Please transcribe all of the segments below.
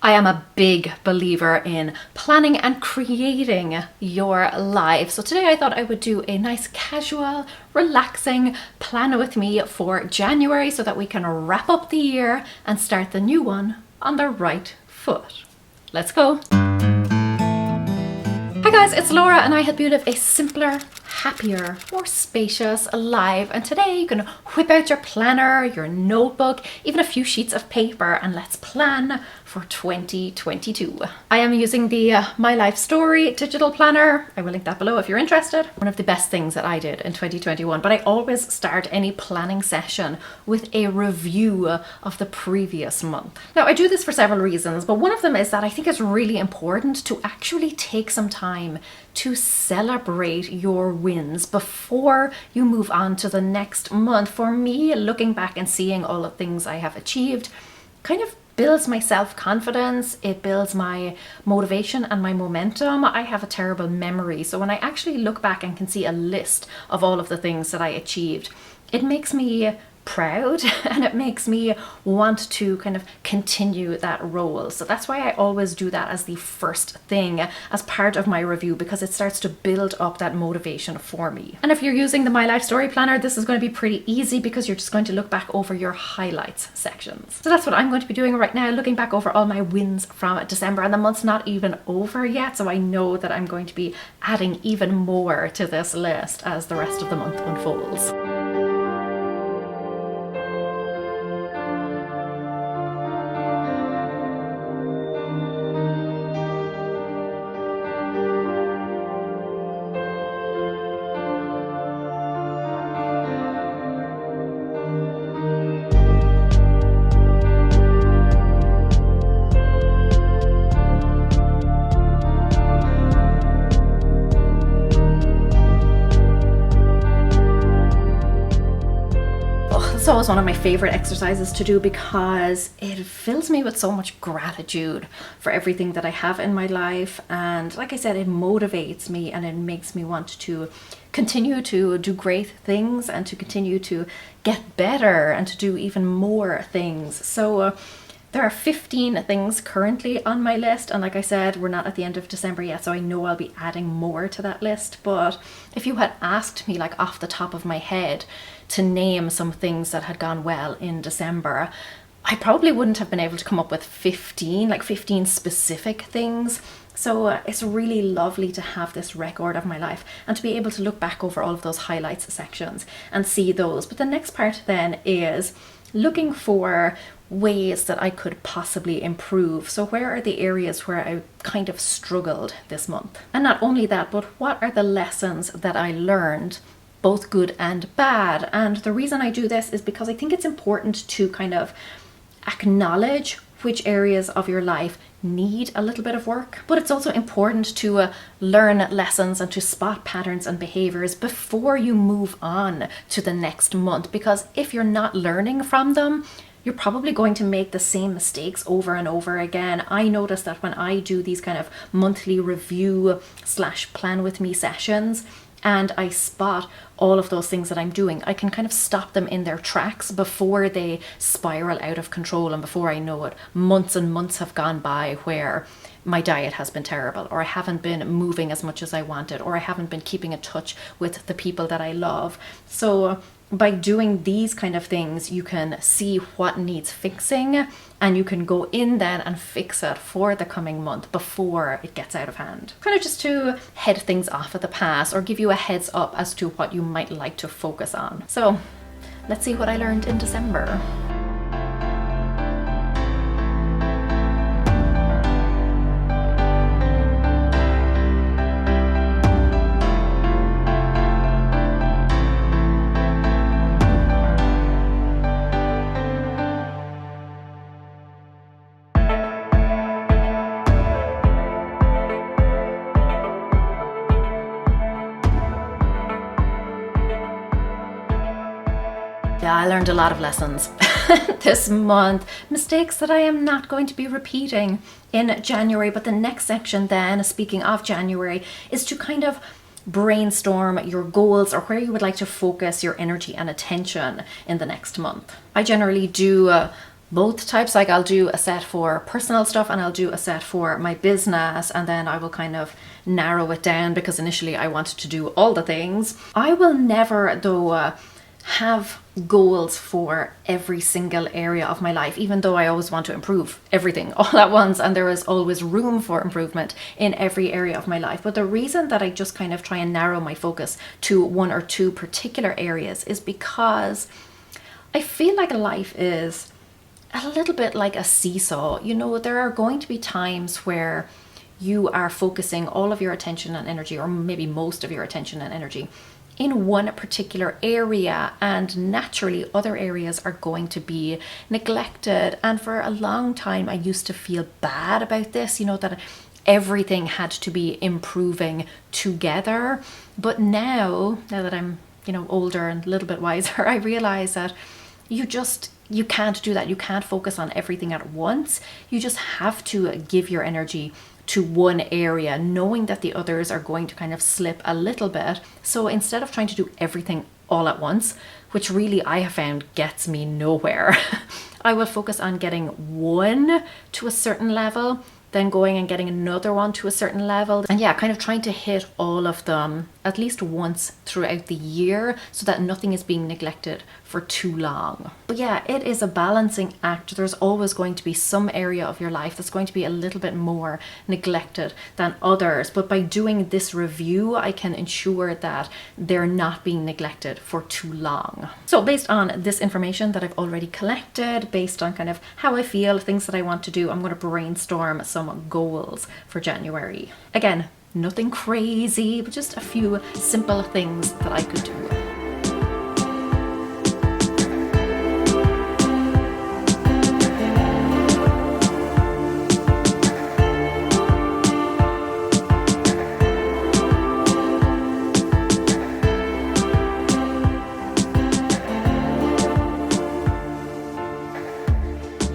I am a big believer in planning and creating your life. So today I thought I would do a nice casual, relaxing plan with me for January so that we can wrap up the year and start the new one on the right foot. Let's go. Hi guys, it's Laura and I help you live a simpler, happier, more spacious life. And today you can whip out your planner, your notebook, even a few sheets of paper, and let's plan for 2022. I am using the My Life Story digital planner. I will link that below if you're interested. One of the best things that I did in 2021, but I always start any planning session with a review of the previous month. Now I do this for several reasons, but one of them is that I think it's really important to actually take some time to celebrate your wins before you move on to the next month. For me, looking back and seeing all the things I have achieved kind of builds my self-confidence, it builds my motivation and my momentum. I have a terrible memory, so when I actually look back and can see a list of all of the things that I achieved, it makes me proud and it makes me want to kind of continue that role. So that's why I always do that as the first thing as part of my review, because it starts to build up that motivation for me. And if you're using the My Life Story Planner, this is going to be pretty easy because you're just going to look back over your highlights sections. So that's what I'm going to be doing right now, looking back over all my wins from December, and the month's not even over yet, so I know that I'm going to be adding even more to this list as the rest of the month unfolds. It's always one of my favorite exercises to do because it fills me with so much gratitude for everything that I have in my life, and like I said, it motivates me and it makes me want to continue to do great things and to continue to get better and to do even more things. So there are 15 things currently on my list, and like I said, we're not at the end of December yet, so I know I'll be adding more to that list. But if you had asked me, like off the top of my head, to name some things that had gone well in December, I probably wouldn't have been able to come up with 15 specific things. So it's really lovely to have this record of my life and to be able to look back over all of those highlights sections and see those. But the next part then is looking for ways that I could possibly improve. So where are the areas where I kind of struggled this month? And not only that, but what are the lessons that I learned, both good and bad? And the reason I do this is because I think it's important to kind of acknowledge which areas of your life need a little bit of work, but it's also important to learn lessons and to spot patterns and behaviors before you move on to the next month, because if you're not learning from them, you're probably going to make the same mistakes over and over again. I notice that when I do these kind of monthly review / plan with me sessions, and I spot all of those things that I'm doing, I can kind of stop them in their tracks before they spiral out of control, and before I know it, months and months have gone by where my diet has been terrible, or I haven't been moving as much as I wanted, or I haven't been keeping in touch with the people that I love. So by doing these kind of things, you can see what needs fixing, and you can go in then and fix it for the coming month before it gets out of hand. Kind of just to head things off at the pass, or give you a heads up as to what you might like to focus on. So let's see what I learned in December. Yeah, I learned a lot of lessons this month. Mistakes that I am not going to be repeating in January. But the next section then, speaking of January, is to kind of brainstorm your goals or where you would like to focus your energy and attention in the next month. I generally do both types. Like I'll do a set for personal stuff and I'll do a set for my business, and then I will kind of narrow it down because initially I wanted to do all the things. I will never though have goals for every single area of my life, even though I always want to improve everything all at once, and there is always room for improvement in every area of my life. But the reason that I just kind of try and narrow my focus to one or two particular areas is because I feel like life is a little bit like a seesaw. You know, there are going to be times where you are focusing all of your attention and energy, or maybe most of your attention and energy, in one particular area, and naturally other areas are going to be neglected. And for a long time I used to feel bad about this, you know, that everything had to be improving together. But now that I'm, you know, older and a little bit wiser, I realize that you can't do that. You can't focus on everything at once. You just have to give your energy to one area, knowing that the others are going to kind of slip a little bit. So instead of trying to do everything all at once, which really I have found gets me nowhere, I will focus on getting one to a certain level, then going and getting another one to a certain level. And yeah, kind of trying to hit all of them at least once throughout the year so that nothing is being neglected for too long. But yeah, it is a balancing act. There's always going to be some area of your life that's going to be a little bit more neglected than others. But by doing this review, I can ensure that they're not being neglected for too long. So based on this information that I've already collected, based on kind of how I feel, things that I want to do, I'm going to brainstorm some goals for January. Again, nothing crazy, but just a few simple things that I could do.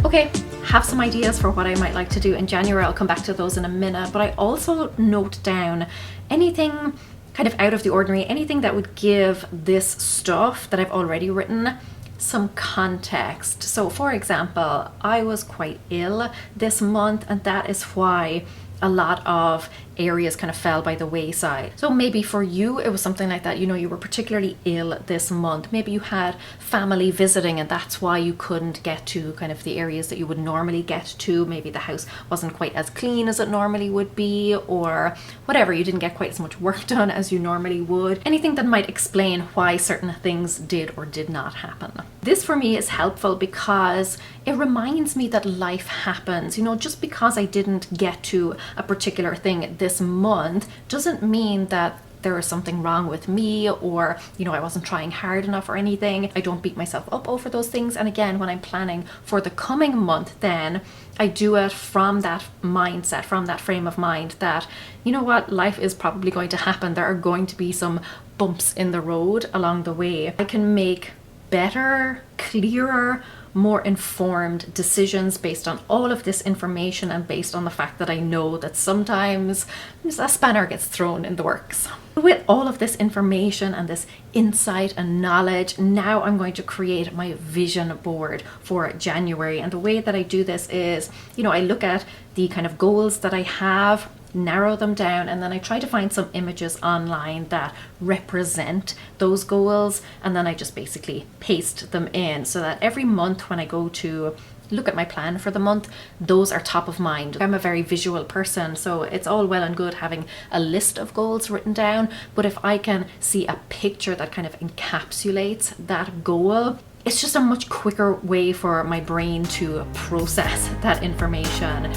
Okay, have some ideas for what I might like to do in January. I'll come back to those in a minute, but I also note down anything kind of out of the ordinary, anything that would give this stuff that I've already written some context. So for example, I was quite ill this month, and that is why a lot of areas kind of fell by the wayside. So maybe for you it was something like that, you know, you were particularly ill this month. Maybe you had family visiting and that's why you couldn't get to kind of the areas that you would normally get to. Maybe the house wasn't quite as clean as it normally would be, or whatever, you didn't get quite as much work done as you normally would. Anything that might explain why certain things did or did not happen. This for me is helpful because it reminds me that life happens. You know, just because I didn't get to a particular thing this month doesn't mean that there is something wrong with me, or, you know, I wasn't trying hard enough or anything. I don't beat myself up over those things. And again, when I'm planning for the coming month, then I do it from that mindset, from that frame of mind that, you know what, life is probably going to happen. There are going to be some bumps in the road along the way. I can make better, clearer, more informed decisions based on all of this information, and based on the fact that I know that sometimes a spanner gets thrown in the works. With all of this information and this insight and knowledge, now I'm going to create my vision board for January. And the way that I do this is, you know, I look at the kind of goals that I have, narrow them down, and then I try to find some images online that represent those goals, and then I just basically paste them in so that every month when I go to look at my plan for the month, those are top of mind. I'm a very visual person, so it's all well and good having a list of goals written down, but if I can see a picture that kind of encapsulates that goal, it's just a much quicker way for my brain to process that information.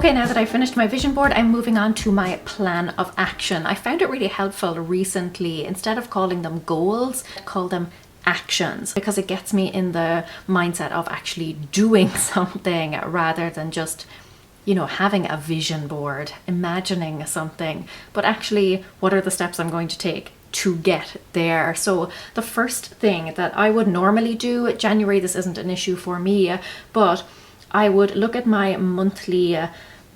Okay, now that I finished my vision board, I'm moving on to my plan of action. I found it really helpful recently. Instead of calling them goals, I call them actions, because it gets me in the mindset of actually doing something rather than just, you know, having a vision board, imagining something, but actually what are the steps I'm going to take to get there. So the first thing that I would normally do, January, this isn't an issue for me, but I would look at my monthly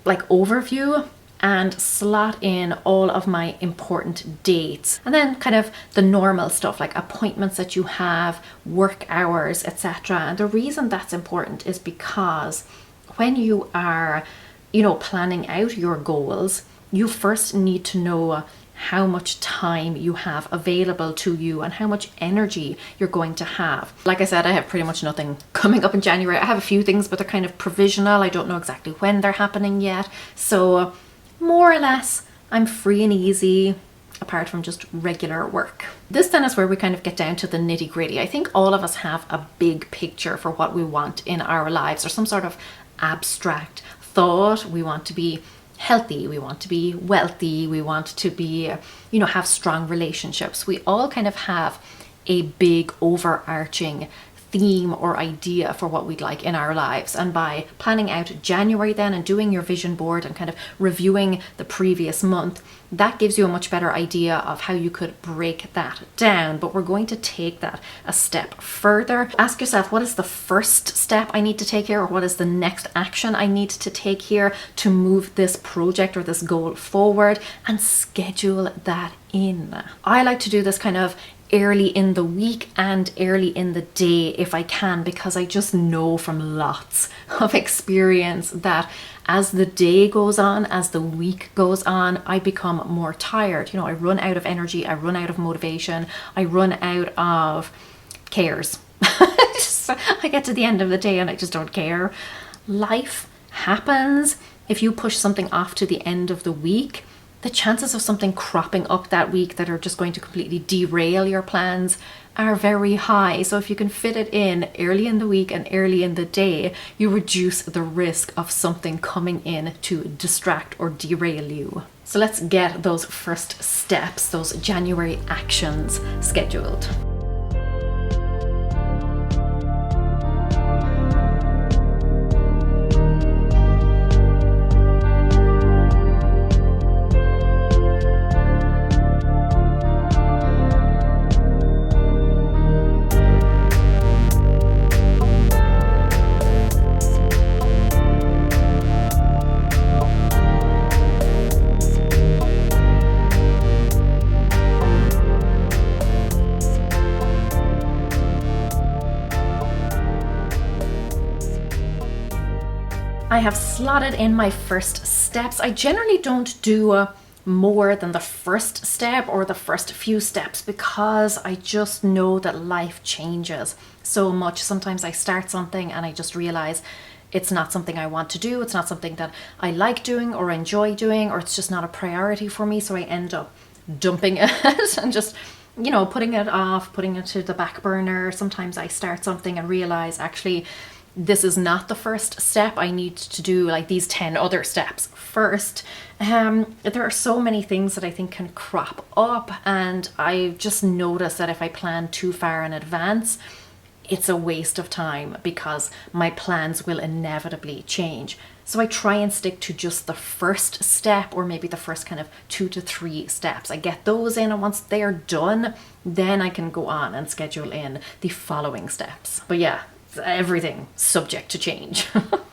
overview and slot in all of my important dates, and then kind of the normal stuff like appointments that you have, work hours, etc. And the reason that's important is because when you are, you know, planning out your goals, you first need to know how much time you have available to you and how much energy you're going to have. Like I said, I have pretty much nothing coming up in January. I have a few things, but they're kind of provisional. I don't know exactly when they're happening yet. So more or less, I'm free and easy, apart from just regular work. This then is where we kind of get down to the nitty gritty. I think all of us have a big picture for what we want in our lives, or some sort of abstract thought. We want to be healthy, we want to be wealthy, we want to be, you know, have strong relationships. We all kind of have a big overarching theme or idea for what we'd like in our lives. And by planning out January then and doing your vision board and kind of reviewing the previous month, that gives you a much better idea of how you could break that down. But we're going to take that a step further. Ask yourself, what is the first step I need to take here, or what is the next action I need to take here to move this project or this goal forward, and schedule that in. I like to do this kind of early in the week and early in the day if I can, because I just know from lots of experience that as the day goes on, as the week goes on, I become more tired. You know, I run out of energy, I run out of motivation, I run out of cares. I get to the end of the day and I just don't care. Life happens. If you push something off to the end of the week, the chances of something cropping up that week that are just going to completely derail your plans are very high. So if you can fit it in early in the week and early in the day, you reduce the risk of something coming in to distract or derail you. So let's get those first steps, those January actions scheduled. I have slotted in my first steps. I generally don't do more than the first step or the first few steps, because I just know that life changes so much. Sometimes I start something and I just realize it's not something I want to do. It's not something that I like doing or enjoy doing, or it's just not a priority for me. So I end up dumping it and just, you know, putting it off, putting it to the back burner. Sometimes I start something and realize actually this is not the first step. I need to do like these 10 other steps first. There are so many things that I think can crop up, and I just notice that if I plan too far in advance, it's a waste of time because my plans will inevitably change. So I try and stick to just the first step, or maybe the first kind of 2 to 3 steps. I get those in, and once they're done, then I can go on and schedule in the following steps. But yeah, everything subject to change.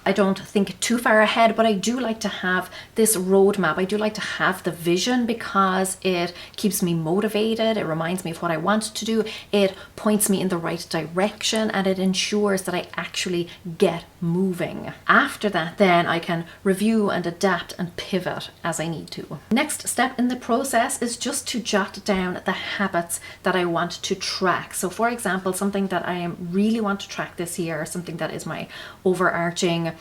I don't think too far ahead, but I do like to have this roadmap. I do like to have the vision because it keeps me motivated. It reminds me of what I want to do. It points me in the right direction, and it ensures that I actually get moving. After that, then I can review and adapt and pivot as I need to. Next step in the process is just to jot down the habits that I want to track. So for example, something that I really want to track this year, something that is my overarching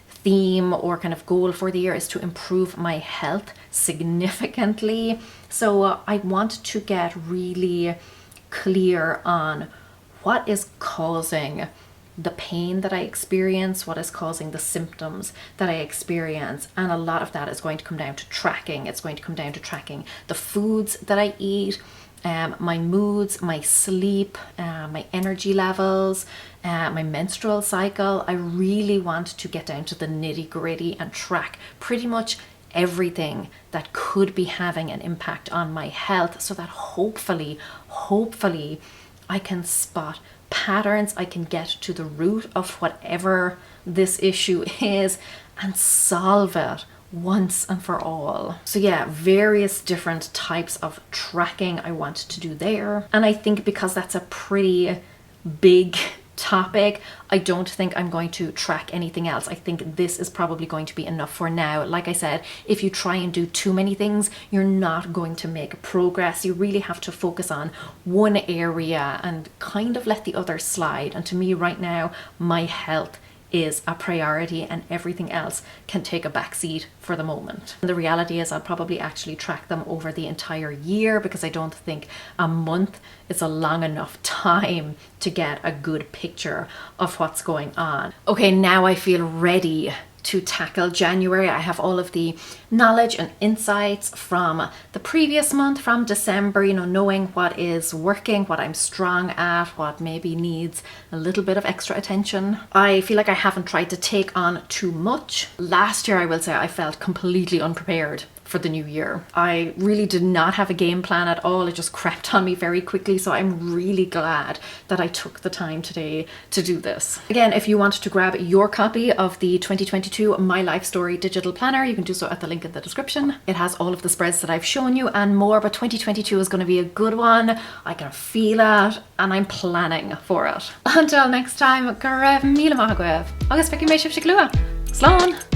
theme or kind of goal for the year, is to improve my health significantly. So I want to get really clear on what is causing the pain that I experience, what is causing the symptoms that I experience. And a lot of that is going to come down to tracking. It's going to come down to tracking the foods that I eat, my moods, my sleep, my energy levels, my menstrual cycle. I really want to get down to the nitty gritty and track pretty much everything that could be having an impact on my health, so that hopefully I can spot patterns, I can get to the root of whatever this issue is and solve it once and for all. So yeah, various different types of tracking I want to do there. And I think because that's a pretty big topic, I don't think I'm going to track anything else. I think this is probably going to be enough for now. Like I said, if you try and do too many things, you're not going to make progress. You really have to focus on one area and kind of let the others slide. And to me right now, my health is a priority and everything else can take a backseat for the moment. And the reality is I'll probably actually track them over the entire year, because I don't think a month is a long enough time to get a good picture of what's going on. Okay, now I feel ready to tackle January. I have all of the knowledge and insights from the previous month, from December, you know, knowing what is working, what I'm strong at, what maybe needs a little bit of extra attention. I feel like I haven't tried to take on too much. Last year, I will say, I felt completely unprepared for the new year. I really did not have a game plan at all. It just crept on me very quickly. So I'm really glad that I took the time today to do this. Again, if you want to grab your copy of the 2022 My Life Story Digital Planner, you can do so at the link in the description. It has all of the spreads that I've shown you and more, but 2022 is going to be a good one. I can feel it and I'm planning for it. Until next time, go raibh míle maith agaibh. Agus feiceann mé sibh sa glua. Slán!